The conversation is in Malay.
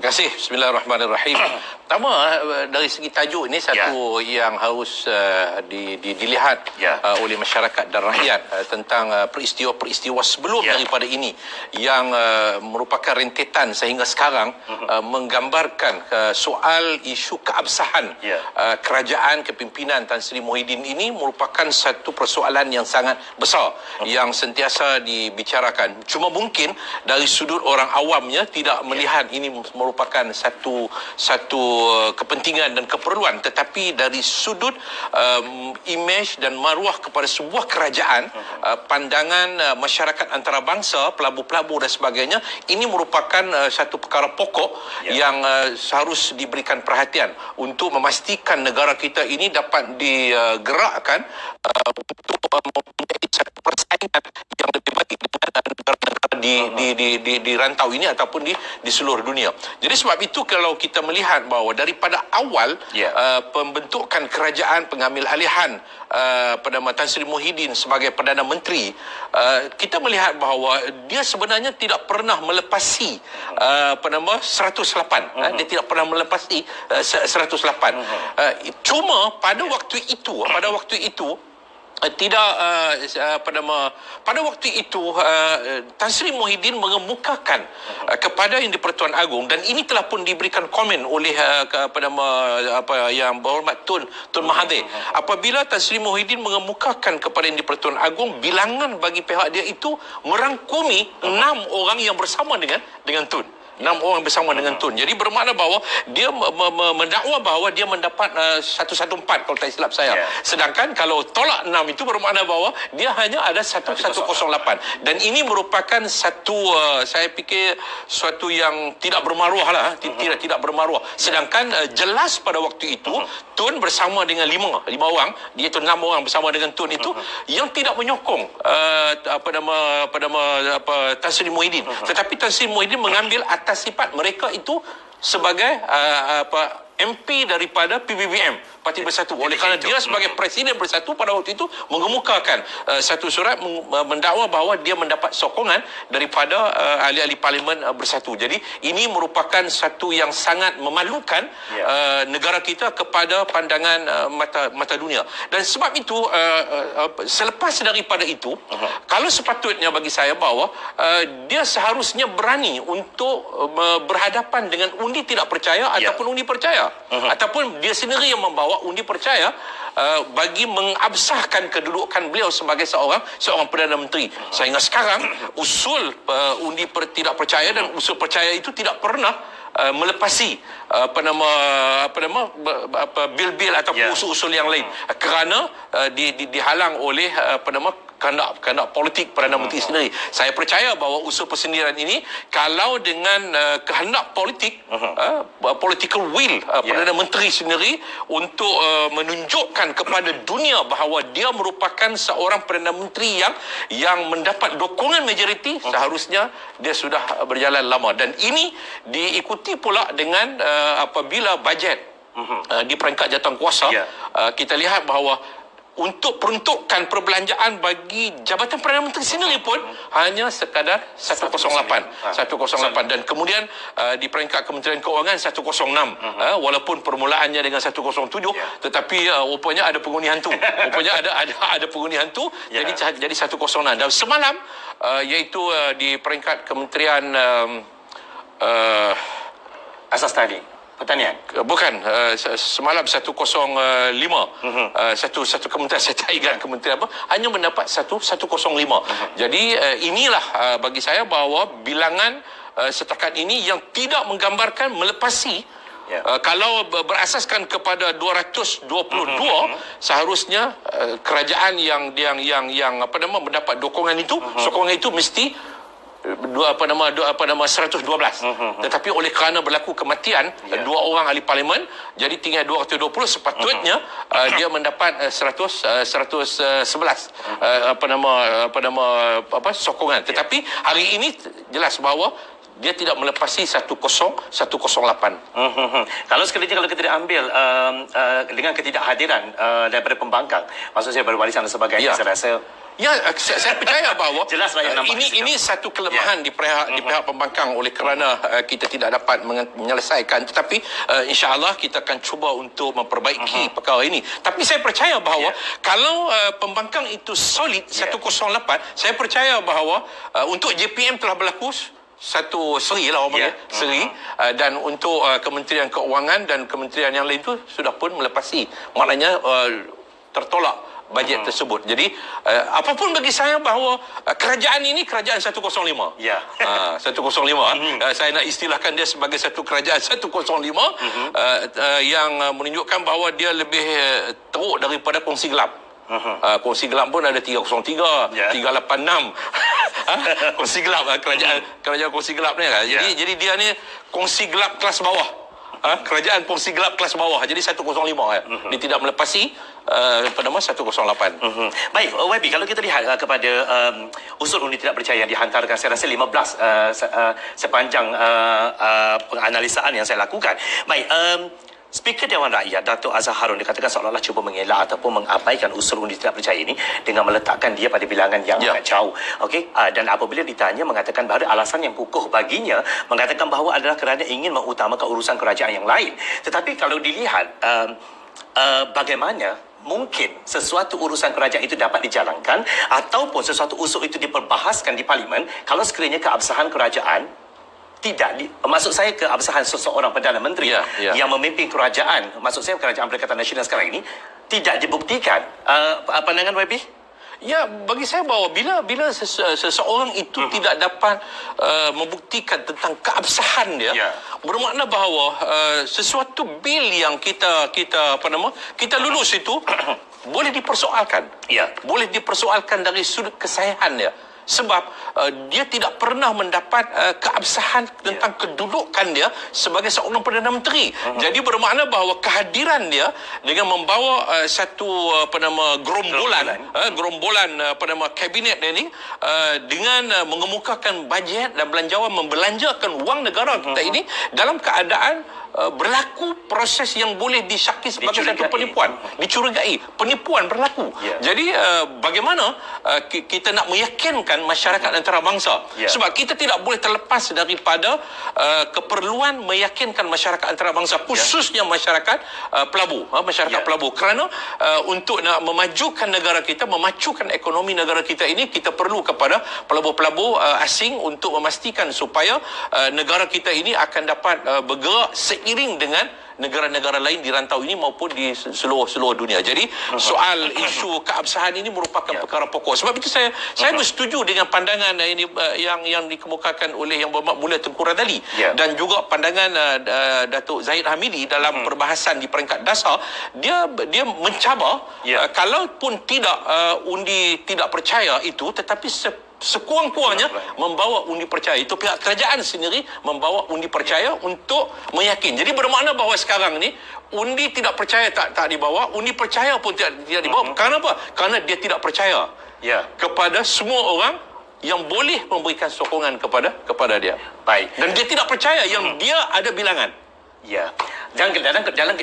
Terima kasih. Bismillahirrahmanirrahim. Pertama, dari segi tajuk ini satu yang harus dilihat oleh masyarakat dan rakyat tentang peristiwa-peristiwa sebelum daripada ini yang merupakan rentetan sehingga sekarang menggambarkan soal isu keabsahan kerajaan kepimpinan Tan Sri Muhyiddin ini merupakan satu persoalan yang sangat besar yang sentiasa dibicarakan. Cuma mungkin dari sudut orang awamnya tidak melihat ini merupakan satu kepentingan dan keperluan, tetapi dari sudut imej dan maruah kepada sebuah kerajaan, pandangan masyarakat antarabangsa, pelabur-pelabur dan sebagainya, ini merupakan satu perkara pokok yang harus diberikan perhatian untuk memastikan negara kita ini dapat digerakkan untuk mempunyai satu persaingan yang lebih baik dengan negara-negara di rantau ini ataupun di seluruh dunia. Jadi sebab itu kalau kita melihat bahawa daripada awal pembentukan kerajaan pengambil alihan Perdana Tan Sri Muhyiddin sebagai Perdana Menteri, kita melihat bahawa dia sebenarnya tidak pernah melepasi 108. Dia tidak pernah melepasi 108. Cuma pada waktu itu pada waktu itu Tan Sri Muhyiddin mengemukakan kepada Yang di-Pertuan Agong, dan ini telah pun diberikan komen oleh kepada yang berhormat Tun Mahathir, apabila Tan Sri Muhyiddin mengemukakan kepada Yang di-Pertuan Agong bilangan bagi pihak dia itu merangkumi 6 orang yang bersama dengan Tun. 6 orang bersama dengan Tun. Jadi bermakna bahawa dia mendakwa bahawa dia mendapat 114 kalau tak silap saya. Sedangkan kalau tolak 6 itu bermakna bahawa dia hanya ada 108. Dan ini merupakan satu saya fikir suatu yang tidak bermaruah lah, tidak bermaruah. Sedangkan jelas pada waktu itu Tun bersama dengan 5 orang, iaitu 6 orang bersama dengan Tun itu yang tidak menyokong Tan Sri Muhyiddin. Tetapi Tan Sri Muhyiddin mengambil atas sifat mereka itu sebagai MP daripada PBBM, Parti Bersatu. Oleh kerana dia sebagai Presiden Bersatu pada waktu itu mengemukakan satu surat mendakwa bahawa dia mendapat sokongan daripada ahli-ahli Parlimen Bersatu. Jadi ini merupakan satu yang sangat memalukan negara kita kepada pandangan mata dunia. Dan sebab itu selepas daripada itu, kalau sepatutnya bagi saya bahawa dia seharusnya berani untuk berhadapan dengan undi tidak percaya ataupun undi percaya. Ataupun dia sendiri yang membawa undi percaya bagi mengabsahkan kedudukan beliau sebagai seorang Perdana Menteri. Sehingga sekarang usul undi tidak percaya dan usul percaya itu tidak pernah melepasi bil-bil ataupun usul-usul yang lain kerana dihalang oleh kehendak politik Perdana Menteri sendiri. Saya percaya bahawa usul persendirian ini kalau dengan kehendak politik, political will Perdana Menteri sendiri untuk menunjukkan kepada dunia bahawa dia merupakan seorang Perdana Menteri yang mendapat dukungan majoriti, seharusnya dia sudah berjalan lama. Dan ini diikuti pula dengan apabila bajet di peringkat jawatankuasa, kita lihat bahawa untuk peruntukan perbelanjaan bagi Jabatan Perdana Menteri sendiri pun hanya sekadar 108. Dan kemudian di peringkat Kementerian Keuangan 106. Walaupun permulaannya dengan 107, tetapi rupanya ada penghuni hantu. ada penghuni hantu, jadi 106. Dan semalam iaitu di peringkat Kementerian Asas tadi Pertanian? Bukan, semalam 105. Satu kementerian, saya tak ingat kementerian apa, hanya mendapat 105. Jadi inilah bagi saya bahawa bilangan setakat ini yang tidak menggambarkan melepasi. Kalau berasaskan kepada 222, seharusnya kerajaan yang mendapat sokongan itu mesti 112. Tetapi oleh kerana berlaku kematian 2 orang ahli parlimen, jadi tinggal 220. Sepatutnya dia mendapat 111 sokongan. Tetapi hari ini jelas bahawa dia tidak melepasi 108. Kalau sekali kita tidak ambil dengan ketidakhadiran daripada pembangkang, maksud saya berwarisan dan sebagainya, saya rasa Ya, saya percaya bahawa Jelas rakyat nampak ini satu kelemahan di pihak pembangkang oleh kerana kita tidak dapat menyelesaikan, tetapi insya-Allah kita akan cuba untuk memperbaiki perkara ini. Tapi saya percaya bahawa kalau pembangkang itu solid 108, saya percaya bahawa untuk JPM telah berlaku satu seri lah orang panggil, seri, dan untuk Kementerian Keuangan dan kementerian yang lain tu sudah pun melepasi, maknanya tertolak bajet tersebut. Jadi apapun bagi saya bahawa kerajaan ini kerajaan 105. Ya. 105. Saya nak istilahkan dia sebagai satu kerajaan 105 yang menunjukkan bahawa dia lebih teruk daripada kongsi gelap. Kongsi gelap pun ada 303, 386. Kongsi gelap, kerajaan kongsi gelap ni kan. Jadi dia ni kongsi gelap kelas bawah. Kerajaan kongsi gelap kelas bawah. Jadi 105 dia tidak melepasi 108. Baik, YB, kalau kita lihat kepada usul undi tidak percaya yang dihantarkan, saya rasa 15 sepanjang penganalisaan yang saya lakukan. Baik, Speaker Dewan Rakyat Datuk Azhar Harun dikatakan seolah-olah cuba mengelak ataupun mengabaikan usul undi tidak percaya ini dengan meletakkan dia pada bilangan yang agak jauh. Okey, dan apabila ditanya mengatakan bahawa alasan yang kukuh baginya mengatakan bahawa adalah kerana ingin mengutamakan urusan kerajaan yang lain. Tetapi kalau dilihat bagaimana mungkin sesuatu urusan kerajaan itu dapat dijalankan ataupun sesuatu usul itu diperbahaskan di parlimen kalau sekiranya keabsahan kerajaan maksud saya keabsahan seseorang Perdana Menteri yang memimpin kerajaan, maksud saya kerajaan Perikatan Nasional sekarang ini tidak dibuktikan. Pandangan YB? Ya, bagi saya bahawa bila seseorang itu tidak dapat membuktikan tentang keabsahan dia, bermakna bahawa sesuatu bil yang kita lulus itu boleh dipersoalkan. Boleh dipersoalkan dari sudut kesahihan dia. Sebab dia tidak pernah mendapat keabsahan tentang kedudukan dia sebagai seorang Perdana Menteri. Jadi bermakna bahawa kehadiran dia dengan membawa satu gerombolan kabinet ini dengan mengemukakan bajet dan belanjawan membelanjakan wang negara kita ini dalam keadaan berlaku proses yang boleh disyaki sebagai satu penipuan, dicurigai penipuan berlaku. Jadi bagaimana kita nak meyakinkan masyarakat antarabangsa, sebab kita tidak boleh terlepas daripada keperluan meyakinkan masyarakat antarabangsa, khususnya masyarakat pelabuh, kerana untuk nak memajukan negara kita, memajukan ekonomi negara kita ini, kita perlu kepada pelabuh-pelabuh asing untuk memastikan supaya negara kita ini akan dapat bergerak seiring dengan negara-negara lain di rantau ini maupun di seluruh dunia. Jadi soal isu keabsahan ini merupakan perkara pokok. Sebab itu saya bersetuju dengan pandangan ini yang dikemukakan oleh Yang Berhormat Mulia Tengku Radali dan juga pandangan Datuk Zahid Hamidi dalam perbahasan di peringkat dasar. Dia mencabar kalaupun tidak undi tidak percaya itu, tetapi sekurang-kurangnya membawa undi percaya. Itu pihak kerajaan sendiri membawa undi percaya untuk meyakin. Jadi bermakna bahawa sekarang ni undi tidak percaya tak dibawa, undi percaya pun tidak dibawa. Kerana apa? Kerana dia tidak percaya kepada semua orang yang boleh memberikan sokongan kepada dia. Baik. Dan dia tidak percaya yang dia ada bilangan. Dalam